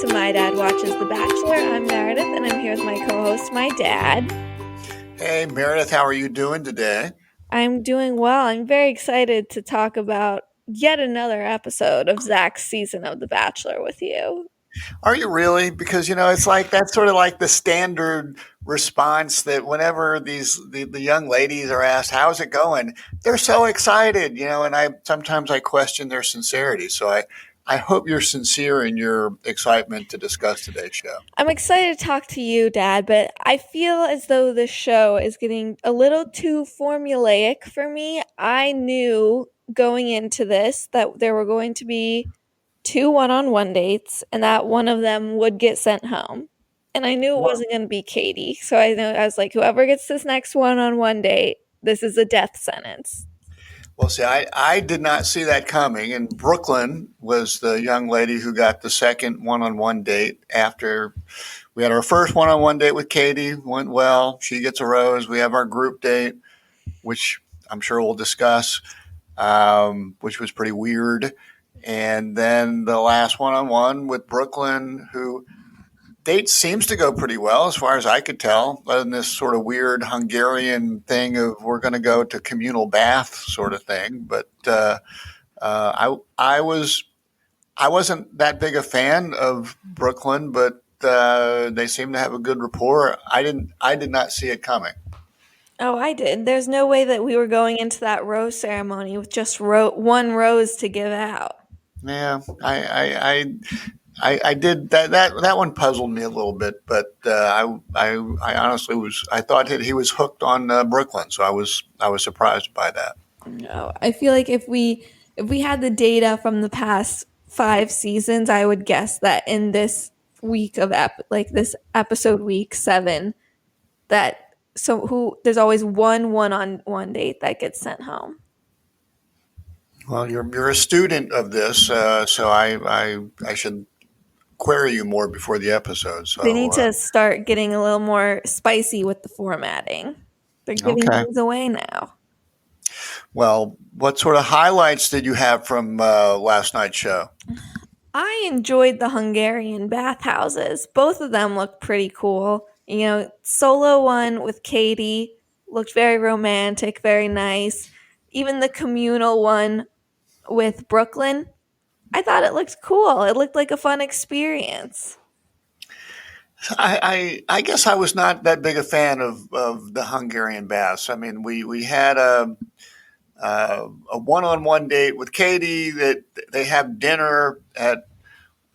to My Dad Watches The Bachelor. I'm Meredith, and I'm here with my co-host, my dad. Hey, Meredith, how are you doing today? I'm doing well. I'm very excited to talk about yet another episode of Zach's season of The Bachelor with you. Are you really? Because it's like that's sort of like the standard response that whenever the young ladies are asked, "How's it going?" They're so excited, and I sometimes I question their sincerity. So I hope you're sincere in your excitement to discuss today's show. I'm excited to talk to you, Dad, but I feel as though this show is getting a little too formulaic for me. I knew going into this that there were going to be two one-on-one dates and that one of them would get sent home. And I knew it wasn't going to be Katie. So I was like, whoever gets this next one-on-one date, this is a death sentence. Well, see, I did not see that coming. And Brooklyn was the young lady who got the second one-on-one date after we had our first one-on-one date with Katie. Went well. She gets a rose. We have our group date, which I'm sure we'll discuss, which was pretty weird. And then the last one-on-one with Brooklyn, who date seems to go pretty well as far as I could tell, other than this sort of weird Hungarian thing of we're going to go to communal bath sort of thing. But I wasn't that big a fan of Brooklyn, but they seem to have a good rapport. I did not see it coming. Oh, I did. There's no way that we were going into that rose ceremony with just one rose to give out. Yeah, I did that one puzzled me a little bit, but I honestly I thought that he was hooked on Brooklyn, so I was surprised by that. No, I feel like if we had the data from the past 5 seasons, I would guess that in this week of this episode week 7, that there's always one-on-one date that gets sent home. Well, you're a student of this, so I should query you more before the episode. So They need to start getting a little more spicy with the formatting. They're giving things away now. Well, what sort of highlights did you have from last night's show? I enjoyed the Hungarian bathhouses. Both of them looked pretty cool. Solo one with Katie looked very romantic, very nice. Even the communal one with Brooklyn, I thought it looked cool. It looked like a fun experience. I guess I was not that big a fan of the Hungarian baths. I mean, we had a one-on-one date with Katie that they have dinner at,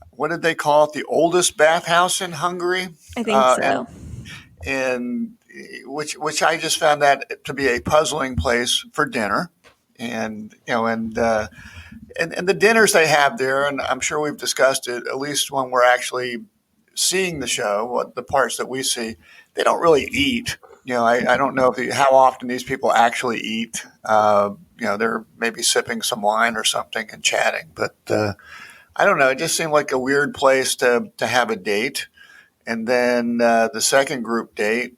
what did they call it? The oldest bathhouse in Hungary. I think so. And which I just found that to be a puzzling place for dinner. And the dinners they have there, and I'm sure we've discussed it, at least when we're actually seeing the show, what the parts that we see, they don't really eat. I don't know how often these people actually eat. They're maybe sipping some wine or something and chatting, but I don't know. It just seemed like a weird place to have a date. And then the second group date,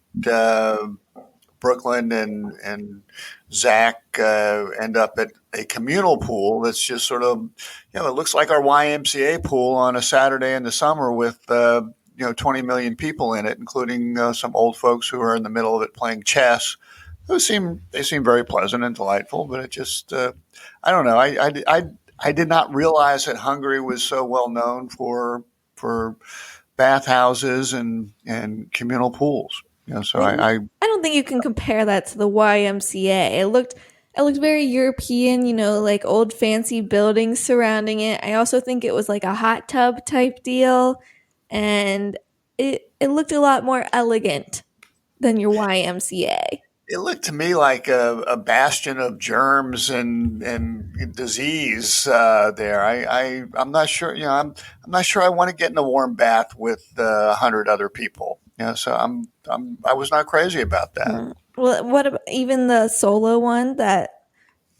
Brooklyn and Zach end up at a communal pool that's just sort of, it looks like our YMCA pool on a Saturday in the summer with 20 million people in it, including some old folks who are in the middle of it playing chess. They seem very pleasant and delightful, but it just I don't know. I did not realize that Hungary was so well known for bathhouses and communal pools. So I don't think you can compare that to the YMCA. It looked very European, like old fancy buildings surrounding it. I also think it was like a hot tub type deal, and it looked a lot more elegant than your YMCA. It looked to me like a bastion of germs and disease there. I'm not sure. I'm not sure I want to get in a warm bath with 100 other people. So I was not crazy about that. Well, what about even the solo one that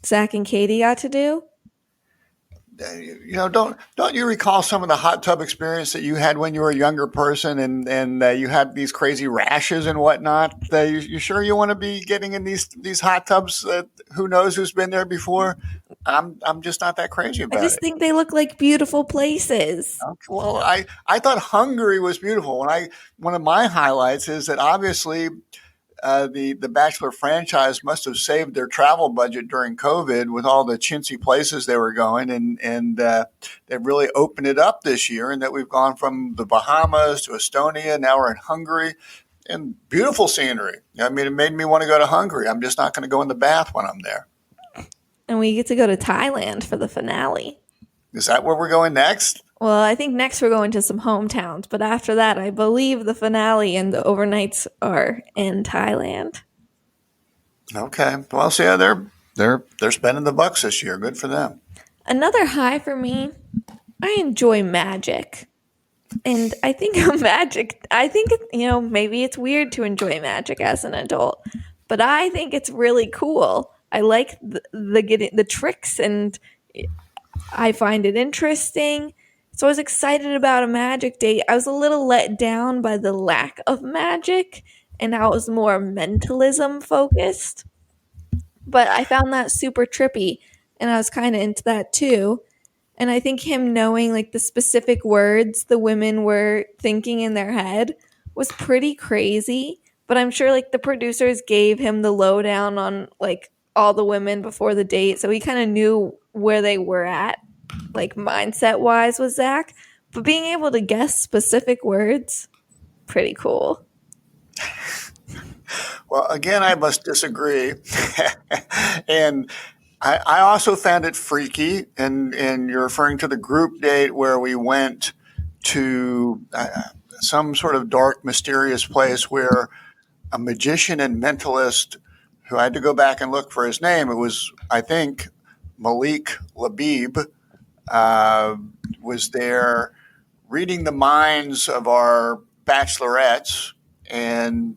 Zach and Katie got to do? Don't you recall some of the hot tub experience that you had when you were a younger person and you had these crazy rashes and whatnot? You sure you want to be getting in these hot tubs? Who knows who's been there before? I'm just not that crazy I about just it. think they look like beautiful places. Okay, well, I thought Hungary was beautiful. One of my highlights is that obviously the Bachelor franchise must have saved their travel budget during COVID with all the chintzy places they were going, and they really opened it up this year. And that we've gone from the Bahamas to Estonia, now we're in Hungary, and beautiful scenery. I mean, it made me want to go to Hungary. I'm just not going to go in the bath when I'm there. And we get to go to Thailand for the finale. Is that where we're going next? Well, I think next we're going to some hometowns, but after that, I believe the finale and the overnights are in Thailand. Okay. Well, see, yeah, they're spending the bucks this year. Good for them. Another high for me, I enjoy magic. And I think magic, I think, maybe it's weird to enjoy magic as an adult, but I think it's really cool. I like the tricks, and I find it interesting. So I was excited about a magic date. I was a little let down by the lack of magic and how it was more mentalism focused. But I found that super trippy, and I was kind of into that too. And I think him knowing like the specific words the women were thinking in their head was pretty crazy. But I'm sure like the producers gave him the lowdown on like all the women before the date. So he kind of knew where they were at, like mindset wise with Zach. But being able to guess specific words, pretty cool. Well, again, I must disagree. And I also found it freaky. And you're referring to the group date where we went to some sort of dark, mysterious place where a magician and mentalist, who I had to go back and look for his name, it was, I think, Malik Labib, uh, was there reading the minds of our bachelorettes. And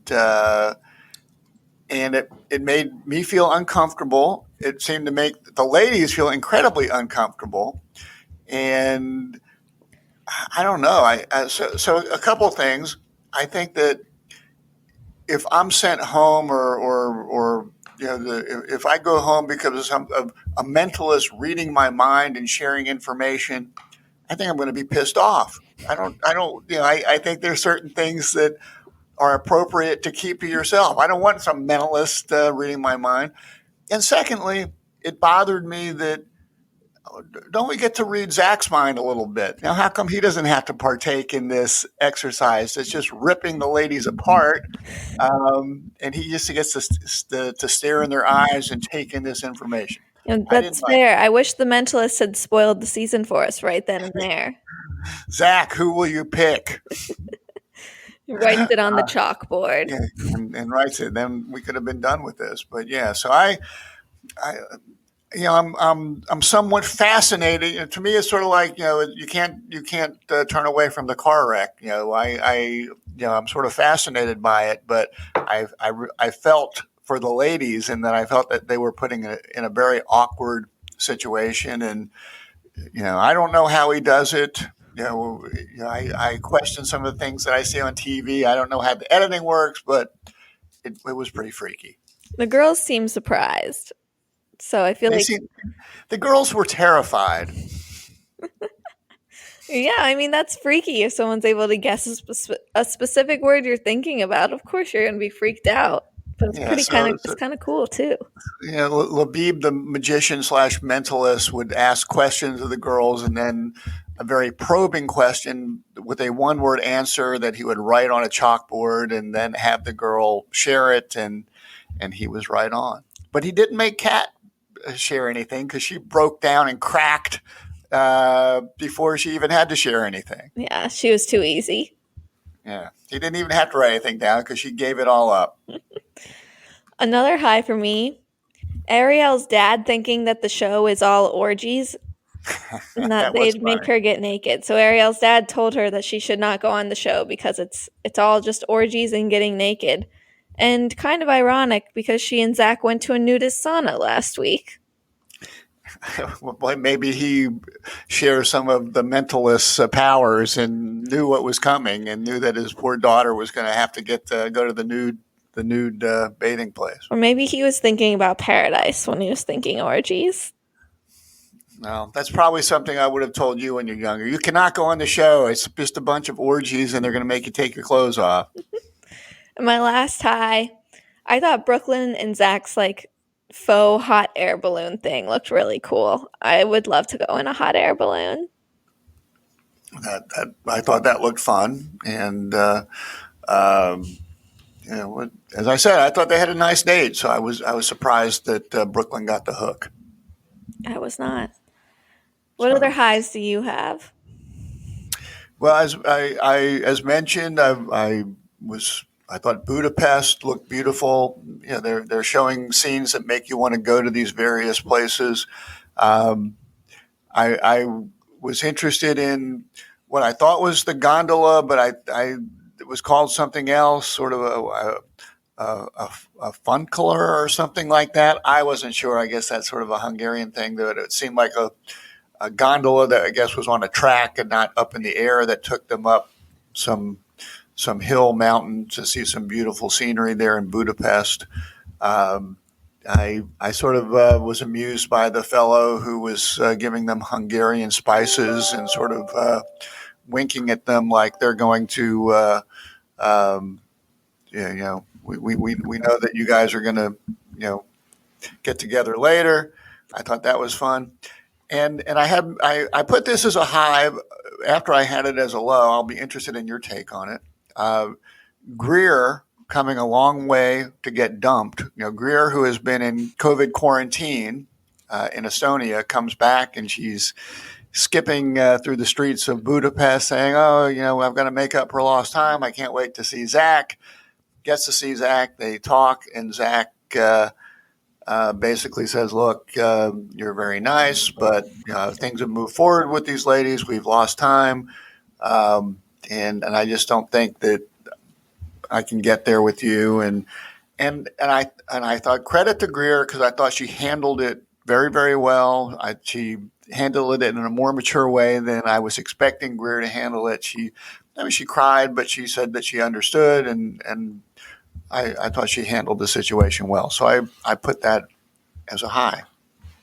it made me feel uncomfortable. It seemed to make the ladies feel incredibly uncomfortable. And I don't know. So a couple of things. I think that if I'm sent home or if I go home because of a mentalist reading my mind and sharing information, I think I'm going to be pissed off. I think there's certain things that are appropriate to keep to yourself. I don't want some mentalist reading my mind. And secondly, it bothered me that don't we get to read Zach's mind a little bit? Now, how come he doesn't have to partake in this exercise that's just ripping the ladies apart? And he just gets to stare in their eyes and take in this information. And I didn't that's like fair. I wish the mentalist had spoiled the season for us right then and there. Zach, who will you pick? He writes it on the chalkboard. Yeah, and writes it. Then we could have been done with this. But yeah, so I I'm somewhat fascinated. To me, it's sort of like you can't turn away from the car wreck. I'm sort of fascinated by it, but I felt for the ladies, and that I felt that they were putting it in a very awkward situation, and I don't know how he does it. I question some of the things that I see on TV. I don't know how the editing works, but it was pretty freaky. The girls seem surprised. So I feel They like, seem The girls were terrified. yeah, I mean, that's freaky if someone's able to guess a specific word you're thinking about. Of course, you're going to be freaked out. But it's Yeah, it's kind of cool too. Labib, the magician slash mentalist, would ask questions of the girls, and then a very probing question with a one-word answer that he would write on a chalkboard, and then have the girl share it, and he was right on. But he didn't make Kat share anything because she broke down and cracked before she even had to share anything. Yeah, she was too easy. Yeah, he didn't even have to write anything down because she gave it all up. Another high for me, Ariel's dad thinking that the show is all orgies and that That was they'd make funny. her get naked. So Ariel's dad told her that she should not go on the show because it's all just orgies and getting naked. And kind of ironic because she and Zach went to a nudist sauna last week. Well, maybe he shares some of the mentalist's powers and knew what was coming, and knew that his poor daughter was going to have to go to the nude bathing place. Or maybe he was thinking about paradise when he was thinking orgies. Well, that's probably something I would have told you when you're younger. You cannot go on the show. It's just a bunch of orgies, and they're going to make you take your clothes off. And my last high, I thought Brooklyn and Zach's like faux hot air balloon thing looked really cool. I would love to go in a hot air balloon. That I thought that looked fun, and um, as I said, I thought they had a nice date. So I was surprised that Brooklyn got the hook. I was not. What other So highs do you have? well, as mentioned, I thought Budapest looked beautiful. They're showing scenes that make you want to go to these various places. Um, I was interested in what I thought was the gondola, but I it was called something else, sort of a funkeler or something like that. I wasn't sure. I guess that's sort of a Hungarian thing. That it seemed like a gondola that I guess was on a track and not up in the air that took them up some some hill mountain to see some beautiful scenery there in Budapest. Um, I sort of was amused by the fellow who was giving them Hungarian spices and sort of winking at them like they're going to, um, we know that you guys are going to, get together later. I thought that was fun. And I put this as a high after I had it as a low. I'll be interested in your take on it. Uh, Greer coming a long way to get dumped. Greer, who has been in COVID quarantine in Estonia, comes back and she's skipping through the streets of Budapest saying, "Oh, I've got to make up for lost time. I can't wait to see Zach." Gets to see Zach. They talk, and Zach basically says, "Look, you're very nice, but things have moved forward with these ladies. We've lost time, and I just don't think that I can get there with you." And I thought credit to Greer because I thought she handled it very, very well. She handled it in a more mature way than I was expecting Greer to handle it. She cried, but she said that she understood, and I thought she handled the situation well. So I put that as a high.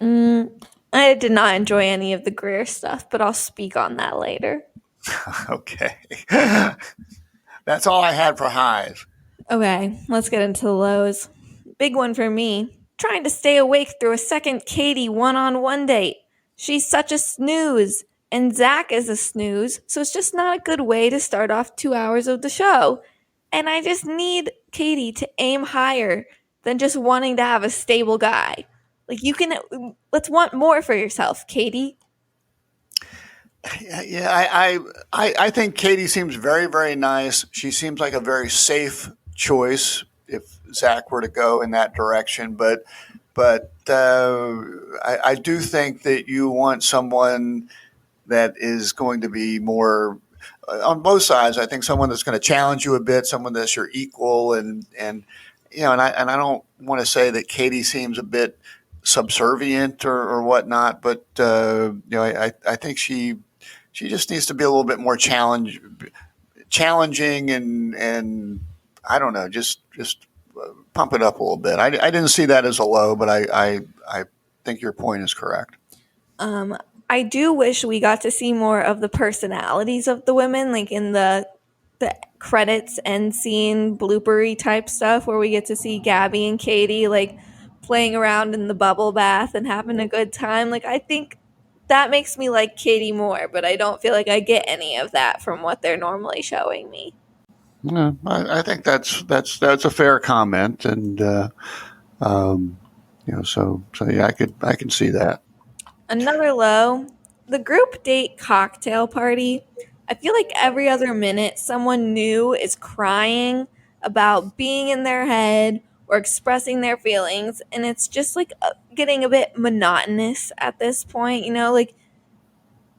Mm, I did not enjoy any of the Greer stuff, but I'll speak on that later. Okay. That's all I had for highs. Okay, let's get into the lows. Big one for me. Trying to stay awake through a second Katie one-on-one date. She's such a snooze, and Zach is a snooze, so it's just not a good way to start off 2 hours of the show. And I just need Katie to aim higher than just wanting to have a stable guy. Like, let's want more for yourself, Katie. Yeah, I think Katie seems very, very nice. She seems like a very safe choice if Zach were to go in that direction. But I do think that you want someone that is going to be more on both sides. I think someone that's going to challenge you a bit, someone that's your equal, and I don't want to say that Katie seems a bit subservient or whatnot, but I think she just needs to be a little bit more challenging and I don't know, just pump it up a little bit. I didn't see that as a low, but I think your point is correct. Um, I do wish we got to see more of the personalities of the women, like in the credits end scene bloopery type stuff where we get to see Gabby and Katie like playing around in the bubble bath and having a good time. Like I think that makes me like Katie more, but I don't feel like I get any of that from what they're normally showing me. Yeah, I think that's a fair comment, and um, so yeah, I can see that. Another low, the group date cocktail party. I feel like every other minute someone new is crying about being in their head or expressing their feelings, and it's just like getting a bit monotonous at this point, like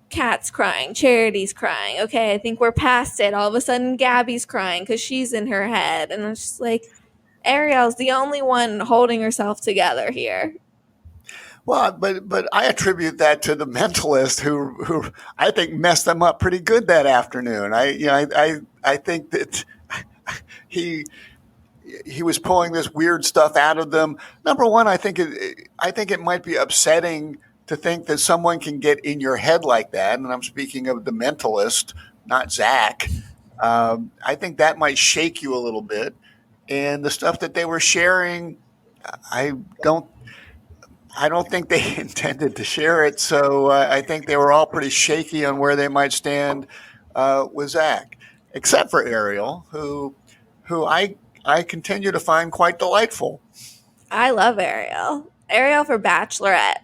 Kat's crying, Charity's crying. Okay, I think we're past it. All of a sudden, Gabby's crying because she's in her head, and it's just like Ariel's the only one holding herself together here. Well, but I attribute that to the mentalist who I think messed them up pretty good that afternoon. I think that he he was pulling this weird stuff out of them. Number one, I think it might be upsetting to think that someone can get in your head like that. And I'm speaking of the mentalist, not Zach. I think that might shake you a little bit. And the stuff that they were sharing, I don't I don't think they intended to share it, so I think they were all pretty shaky on where they might stand with Zach, except for Ariel, who I continue to find quite delightful. I love Ariel. Ariel for Bachelorette.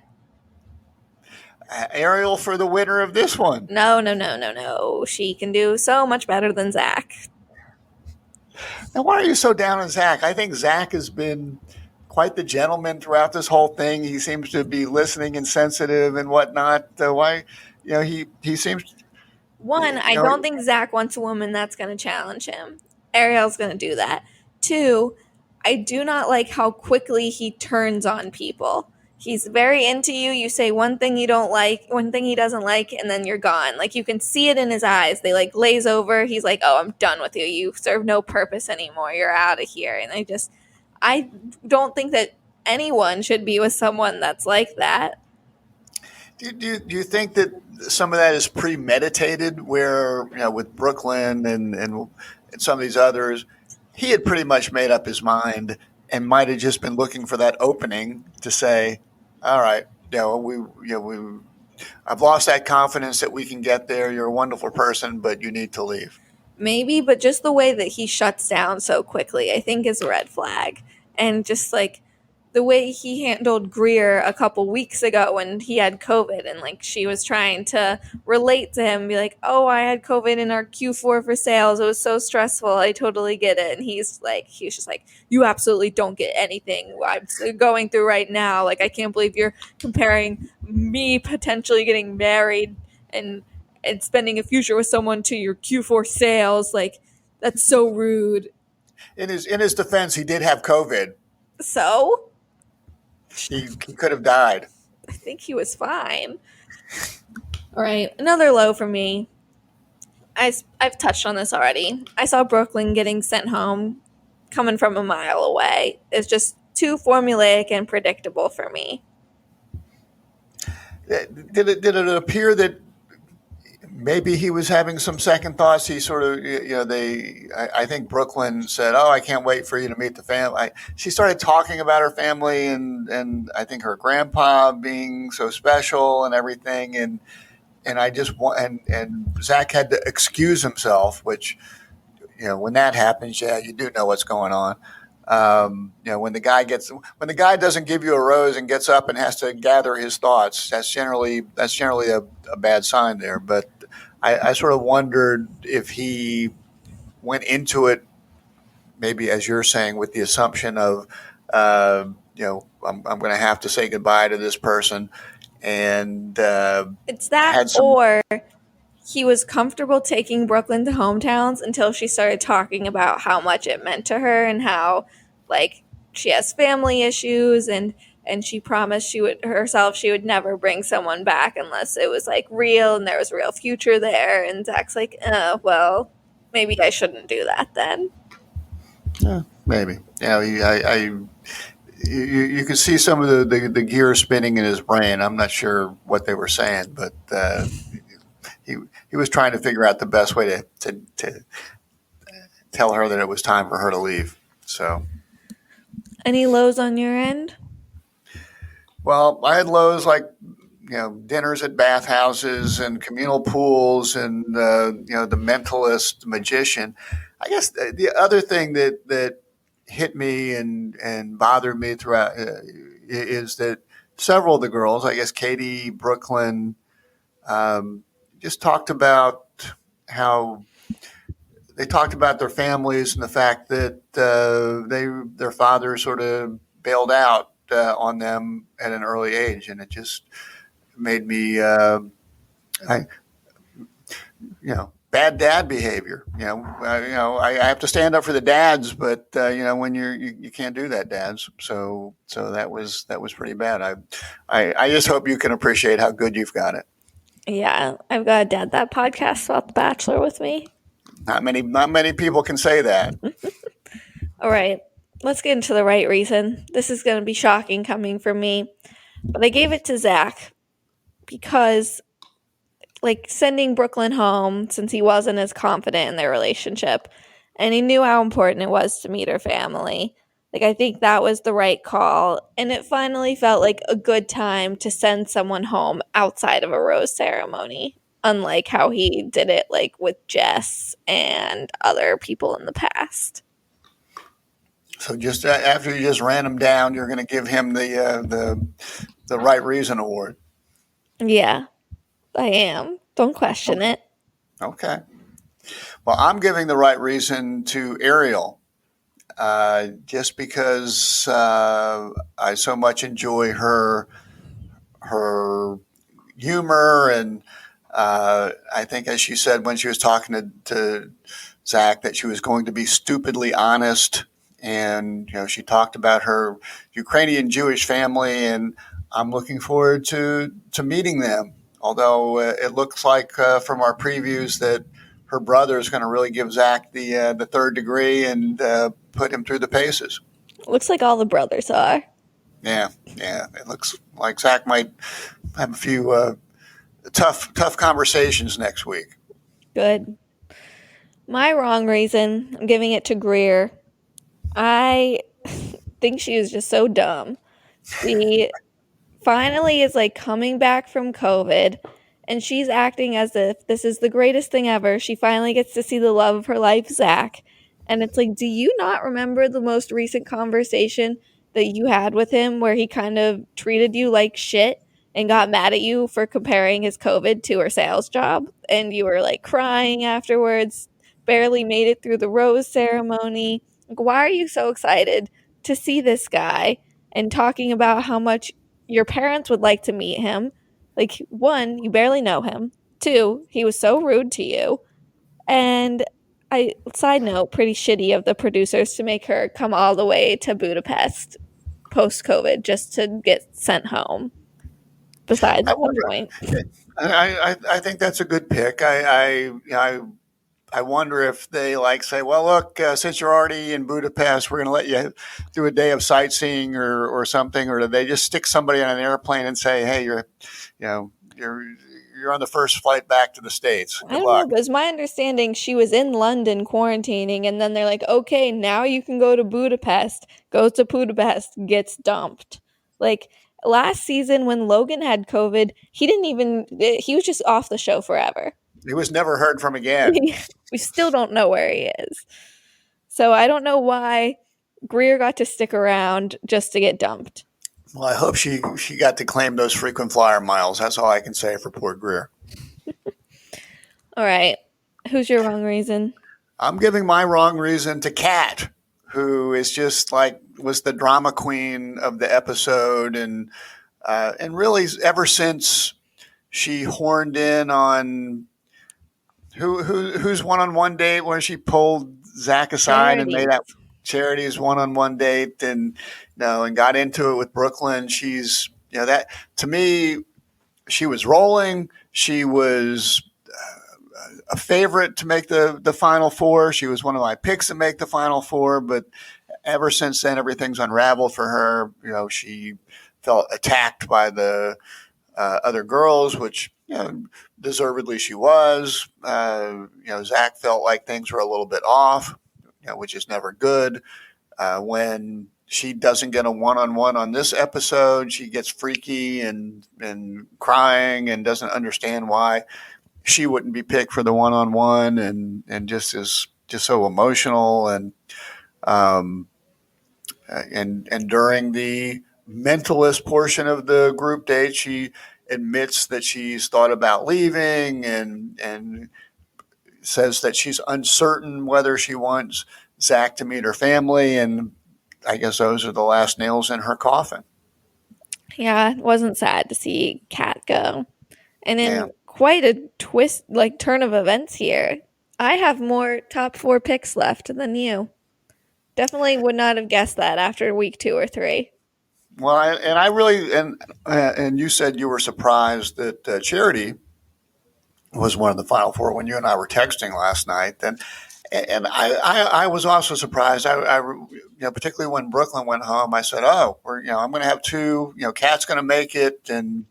Ariel for the winner of this one. No. She can do so much better than Zach. Now, why are you so down on Zach? I think Zach has been quite the gentleman throughout this whole thing. He seems to be listening and sensitive and whatnot. Why, he seems. One, I don't think Zach wants a woman that's going to challenge him. Ariel's going to do that. Two, I do not like how quickly he turns on people. He's very into you. You say one thing you don't like, one thing he doesn't like, and then you're gone. Like, you can see it in his eyes. They like glaze over. He's like, oh, I'm done with you. You serve no purpose anymore. You're out of here. And I don't think that anyone should be with someone that's like that. Do you think that some of that is premeditated? Where with Brooklyn and some of these others, he had pretty much made up his mind and might have just been looking for that opening to say, "All right, I've lost that confidence that we can get there. You're a wonderful person, but you need to leave." Maybe, but just the way that he shuts down so quickly, I think is a red flag. And just like the way he handled Greer a couple weeks ago when he had COVID and like she was trying to relate to him, be like, oh, I had COVID in our Q4 for sales. It was so stressful. I totally get it. And he was just like, you absolutely don't get anything I'm going through right now. Like, I can't believe you're comparing me potentially getting married and spending a future with someone to your Q4 sales. Like, that's so rude. In his defense, he did have COVID. So? He could have died. I think he was fine. All right, another low for me. I've touched on this already. I saw Brooklyn getting sent home coming from a mile away. It's just too formulaic and predictable for me. Did it appear that maybe he was having some second thoughts? He sort of, I think Brooklyn said, "Oh, I can't wait for you to meet the family." She started talking about her family and I think her grandpa being so special and everything. And I just want, and Zach had to excuse himself, which, when that happens, you do know what's going on. When the guy doesn't give you a rose and gets up and has to gather his thoughts, that's generally a bad sign there. But I sort of wondered if he went into it, maybe as you're saying, with the assumption of, I'm going to have to say goodbye to this person, and it's that, or he was comfortable taking Brooklyn to hometowns until she started talking about how much it meant to her and how, like, she has family issues and she promised she would never bring someone back unless it was like real and there was a real future there. And Zach's like, oh, well, maybe I shouldn't do that then. Yeah, maybe. You could see some of the gears spinning in his brain. I'm not sure what they were saying, but he was trying to figure out the best way to tell her that it was time for her to leave. So, any lows on your end? Well, I had lows like dinners at bathhouses and communal pools and the mentalist magician. I guess the other thing that hit me and bothered me throughout is that several of the girls, I guess Katie, Brooklyn, just talked about how they talked about their families and the fact that their father sort of bailed out on them at an early age, and it just made me, bad dad behavior. I have to stand up for the dads, but when you can't do that, dads. So that was pretty bad. I just hope you can appreciate how good you've got it. Yeah, I've got a dad that podcast about The Bachelor with me. Not many people can say that. All right, let's get into the right reason. This is going to be shocking coming from me, but I gave it to Zach. because like sending Brooklyn home, since he wasn't as confident in their relationship and he knew how important it was to meet her family. Like, I think that was the right call. And it finally felt like a good time to send someone home outside of a rose ceremony, unlike how he did it like with Jess and other people in the past. So just after you just ran him down, you're going to give him the right reason award. Yeah, I am. Don't question it. Okay. Well, I'm giving the right reason to Ariel, just because I so much enjoy her humor, and I think, as she said when she was talking to Zach, that she was going to be stupidly honest. And she talked about her Ukrainian Jewish family, and I'm looking forward to meeting them. Although it looks like from our previews that her brother is going to really give Zach the third degree and put him through the paces. Looks like all the brothers are. Yeah. It looks like Zach might have a few tough conversations next week. Good. My wrong reason, I'm giving it to Greer. I think she is just so dumb. She finally is like coming back from COVID and she's acting as if this is the greatest thing ever. She finally gets to see the love of her life, Zach. And it's like, do you not remember the most recent conversation that you had with him where he kind of treated you like shit and got mad at you for comparing his COVID to her sales job? And you were like crying afterwards, barely made it through the rose ceremony. Like, why are you so excited to see this guy and talking about how much your parents would like to meet him? Like, one, you barely know him. Two, he was so rude to you. And side note, pretty shitty of the producers to make her come all the way to Budapest post COVID just to get sent home. Besides the point. I think that's a good pick. I wonder if they say, well, look, since you're already in Budapest, we're going to let you do a day of sightseeing or something, or do they just stick somebody on an airplane and say, hey, you're on the first flight back to the States. Good luck. Know, it was my understanding she was in London quarantining, and then they're like, okay, now you can go to Budapest. Goes to Budapest, gets dumped. Like, last season when Logan had COVID, he was just off the show forever. He was never heard from again. We still don't know where he is. So I don't know why Greer got to stick around just to get dumped. Well, I hope she got to claim those frequent flyer miles. That's all I can say for poor Greer. All right. Who's your wrong reason? I'm giving my wrong reason to Kat, who is just was the drama queen of the episode, and really ever since she horned in on who's one-on-one date where she pulled Zach aside and made that Charity's one-on-one date, and and got into it with Brooklyn. She's that, to me, she was rolling. She was a favorite to make the Final Four. She was one of my picks to make the Final Four, but ever since then, everything's unraveled for her. She felt attacked by the other girls, which deservedly she was. Zach felt like things were a little bit off, which is never good. When she doesn't get a one-on-one on this episode, she gets freaky and crying and doesn't understand why she wouldn't be picked for the one-on-one, and just is just so emotional. And during the mentalist portion of the group date, she admits that she's thought about leaving and says that she's uncertain whether she wants Zach to meet her family. And I guess those are the last nails in her coffin. Yeah, it wasn't sad to see Kat go. And in quite a twist, turn of events here, I have more top 4 picks left than you. Definitely would not have guessed that after week 2 or 3. Well, I really, and you said you were surprised that Charity was one of the Final Four when you and I were texting last night. And I was also surprised. I particularly when Brooklyn went home, I said, "Oh, I'm going to have 2. Kat's going to make it, and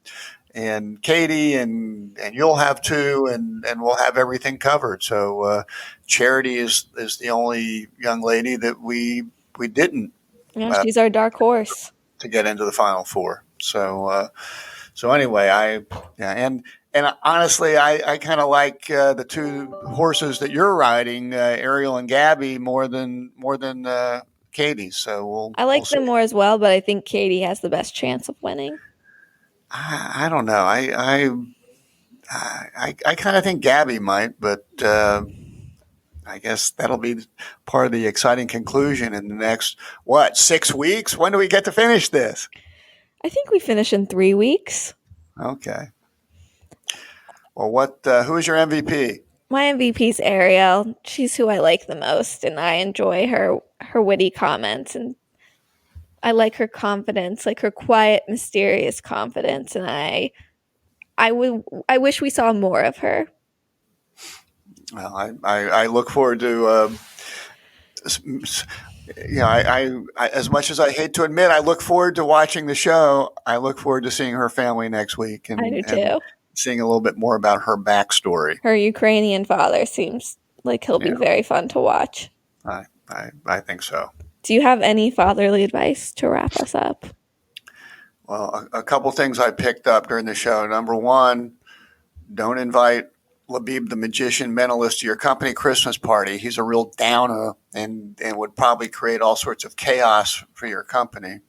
and Katie, and you'll have two, and we'll have everything covered. So Charity is the only young lady that we didn't Yeah, she's our dark horse. to get into the Final Four. So anyway, and honestly, I kind of like the two horses that you're riding, Ariel and Gabby, more than Katie. So I like we'll see. them more as well, but I think Katie has the best chance of winning. I don't know. I kind of think Gabby might, but I guess that'll be part of the exciting conclusion in the next 6 weeks. When do we get to finish this? I think we finish in 3 weeks. Okay. Well, who is your MVP? My MVP's Ariel. She's who I like the most, and I enjoy her witty comments, and I like her confidence, like her quiet, mysterious confidence, and I wish we saw more of her. Well, I look forward to. I as much as I hate to admit, I look forward to watching the show. I look forward to seeing her family next week, and I do too. And seeing a little bit more about her backstory. Her Ukrainian father seems like he'll be very fun to watch. I think so. Do you have any fatherly advice to wrap us up? Well, a couple things I picked up during the show. Number one, don't invite Labib the magician mentalist to your company Christmas party. He's a real downer and would probably create all sorts of chaos for your company.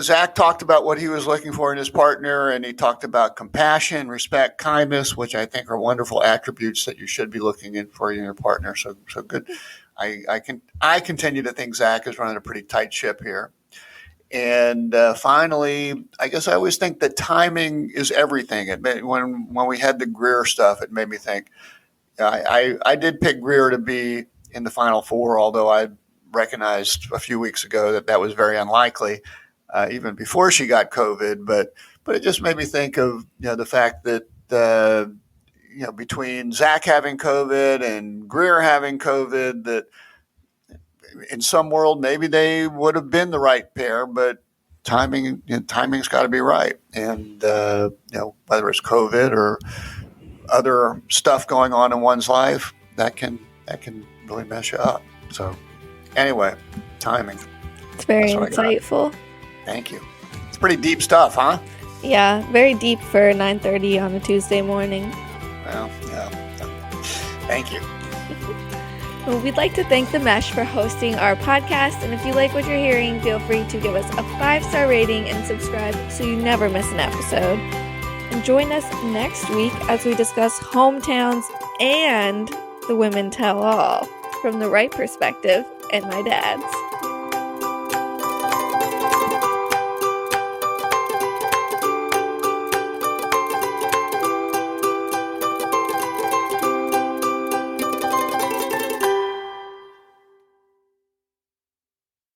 Zach talked about what he was looking for in his partner, and he talked about compassion, respect, kindness, which I think are wonderful attributes that you should be looking in for in your partner. So good. I continue to think Zach is running a pretty tight ship here. And finally, I guess I always think that timing is everything. When we had the Greer stuff, it made me think. I did pick Greer to be in the Final Four, although I recognized a few weeks ago that was very unlikely, even before she got COVID. But it just made me think of the fact that between Zach having COVID and Greer having COVID, that in some world maybe they would have been the right pair, but timing's got to be right. And whether it's COVID or other stuff going on in one's life, that can really mess you up. So anyway, timing. It's very insightful. Thank you. It's pretty deep stuff, huh? Yeah, very deep for 9:30 on a Tuesday morning. Well, yeah. Thank you. Well, we'd like to thank The Mesh for hosting our podcast, and if you like what you're hearing, feel free to give us a 5-star rating and subscribe so you never miss an episode. And join us next week as we discuss hometowns and the women tell all from the right perspective and my dad's.